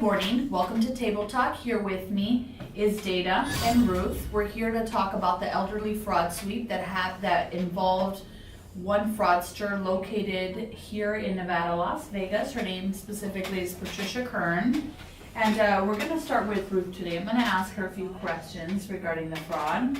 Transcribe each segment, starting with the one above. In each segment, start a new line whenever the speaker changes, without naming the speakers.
morning. Welcome to Table Talk. Here with me is Deyda and Ruth. We're here to talk about the elderly fraud sweep that involved one fraudster located here in Nevada, Las Vegas. Her name specifically is Patricia Kern. And we're going to start with Ruth today. I'm going to ask her a few questions regarding the fraud.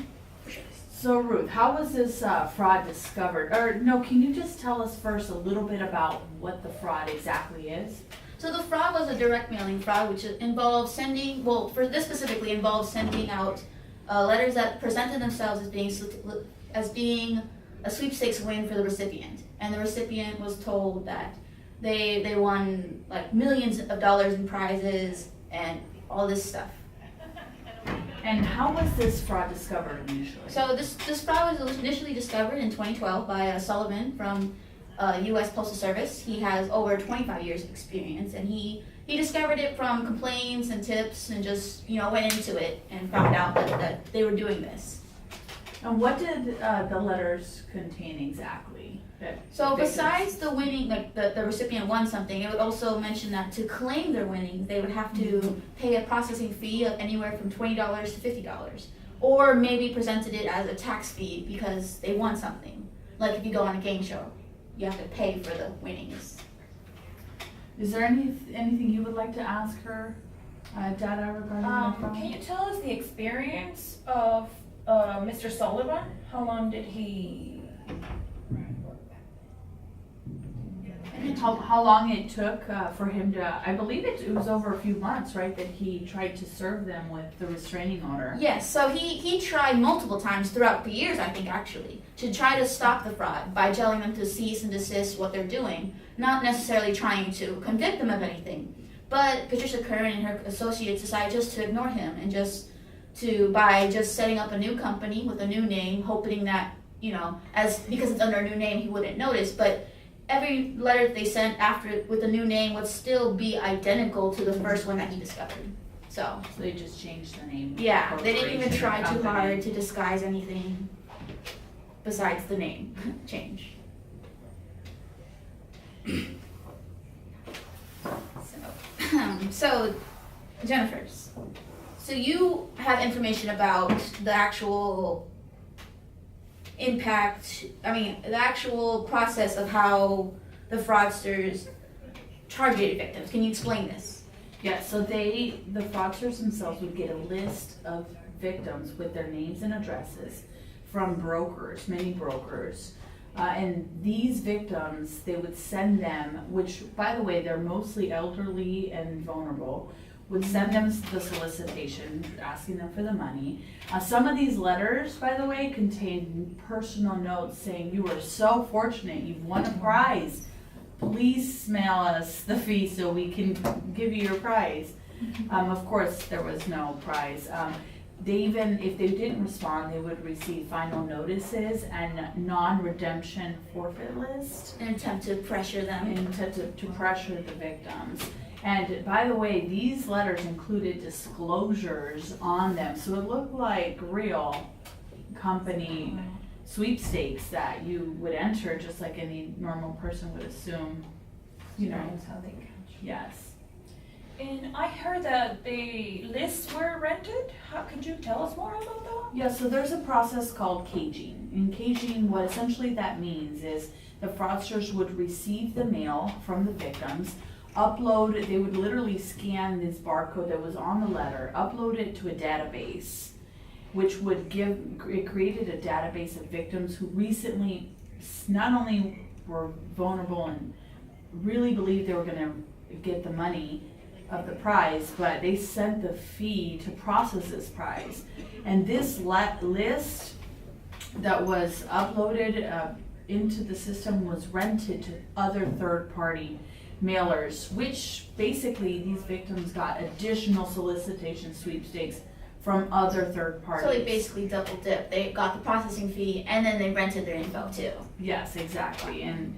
So Ruth, how was this fraud discovered? Or no, can you just tell us first a little bit about what the fraud exactly is?
So the fraud was a direct mailing fraud, which involved sending, well, for this specifically involved sending out letters that presented themselves as being a sweepstakes win for the recipient. And the recipient was told that they won like millions of dollars in prizes and all this stuff.
And how was this fraud discovered initially?
So this fraud was initially discovered in 2012 by Sullivan from U.S. Postal Service. He has over 25 years of experience, and he discovered it from complaints and tips, and just went into it and found out that they were doing this.
And what did the letters contain exactly?
So besides the winning, like the recipient won something, it would also mention that to claim their winnings, they would have to pay a processing fee of anywhere from $20 to $50, or maybe presented it as a tax fee because they won something. Like if you go on a game show, you have to pay for the winnings.
Is there anything you would like to ask her, Dada, regarding the fraud?
Can you tell us the experience of Mr. Sullivan? How long did he?
How long it took for him to, I believe it was over a few months, right, that he tried to serve them with the restraining order.
Yes, so he tried multiple times throughout the years, I think actually, to try to stop the fraud by telling them to cease and desist what they're doing, not necessarily trying to convict them of anything. But Patricia Kern and her associates decided just to ignore him and by setting up a new company with a new name, hoping that, because it's under a new name, he wouldn't notice, but every letter that they sent after it with a new name would still be identical to the first one that he discovered. So
they just changed the name.
Yeah, they didn't even try too hard to disguise anything besides the name change. So Jennifer's. So you have information about the actual the actual process of how the fraudsters targeted victims. Can you explain this?
Yeah, so the fraudsters themselves would get a list of victims with their names and addresses from brokers, many brokers. And these victims, they would send them, which, by the way, they're mostly elderly and vulnerable, would send them the solicitation, asking them for the money. Some of these letters, by the way, contain personal notes saying, "You are so fortunate, you've won a prize. Please mail us the fee so we can give you your prize." Of course, there was no prize. If they didn't respond, they would receive final notices and non-redemption forfeit list.
An attempt to pressure them.
To pressure the victims. And by the way, these letters included disclosures on them, so it looked like real company sweepstakes that you would enter, just like any normal person would assume.
That's how they catch.
Yes.
And I heard that the lists were rented. Could you tell us more about that?
Yeah, so there's a process called caging. In caging, what essentially that means is the fraudsters would receive the mail from the victims, they would literally scan this barcode that was on the letter, upload it to a database, which it created a database of victims who recently not only were vulnerable and really believed they were going to get the money of the prize, but they sent the fee to process this prize. And this list that was uploaded into the system was rented to other third-party mailers, which basically these victims got additional solicitation sweepstakes from other third parties.
So they basically double dipped. They got the processing fee and then they rented their info too.
Yes, exactly. And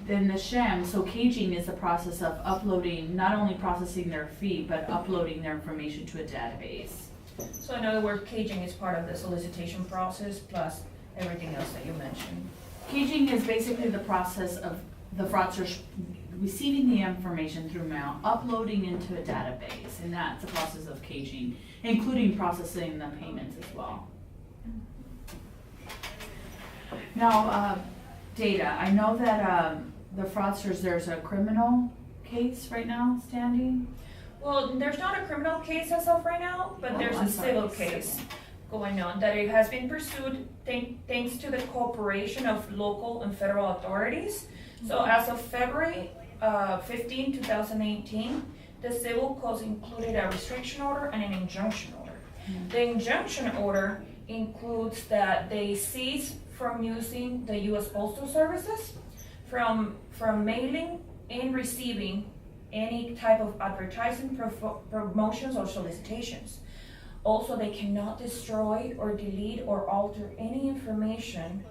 then the SHEM, so caging is the process of uploading, not only processing their fee, but uploading their information to a database.
So in other words, caging is part of the solicitation process plus everything else that you mentioned.
Caging is basically the process of the fraudsters receiving the information through mail, uploading into a database, and that's a process of caging, including processing the payments as well. Now, Deyda, I know that the fraudsters, there's a criminal case right now standing.
Well, there's not a criminal case as of right now, but there's
I'm
a
sorry,
civil case going on that it has been pursued thanks to the cooperation of local and federal authorities. So as of February 15, 2018, the civil cause included a restriction order and an injunction order. The injunction order includes that they cease from using the U.S. Postal Services, from mailing and receiving any type of advertising, promotions, or solicitations. Also, they cannot destroy or delete or alter any information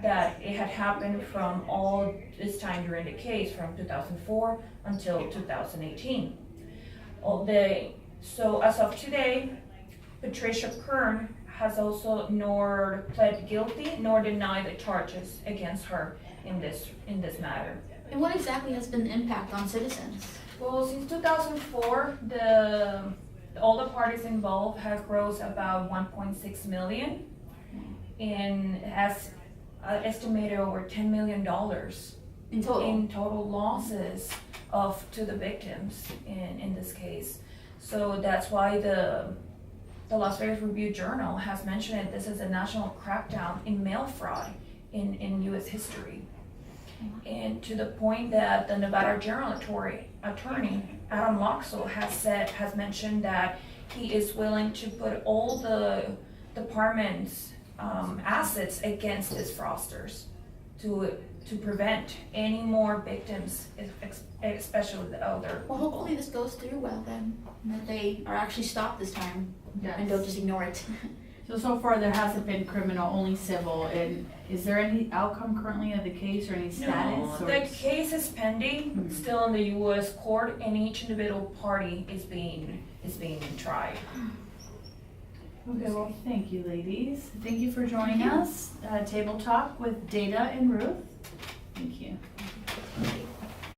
that it had happened from all this time during the case, from 2004 until 2018. So as of today, Patricia Kern has also nor pled guilty nor denied the charges against her in this matter.
And what exactly has been the impact on citizens?
Well, since 2004, all the parties involved have grossed about 1.6 million, and has estimated over $10 million
In total?
in total losses to the victims in this case. So that's why the Las Vegas Review-Journal has mentioned it. This is a national crackdown in mail fraud in U.S. history. And to the point that the Nevada General Attorney, Atton has mentioned that he is willing to put all the department's assets against his fraudsters to prevent any more victims, especially the elder.
Well, hopefully this goes through well then, and that they are actually stopped this time and don't just ignore it.
So far there hasn't been criminal, only civil, and is there any outcome currently of the case or any status?
No, the case is pending, still in the U.S. court, and each individual party is being tried.
Okay, well, thank you, ladies. Thank you for joining us. Table Talk with Deyda and Ruth. Thank you.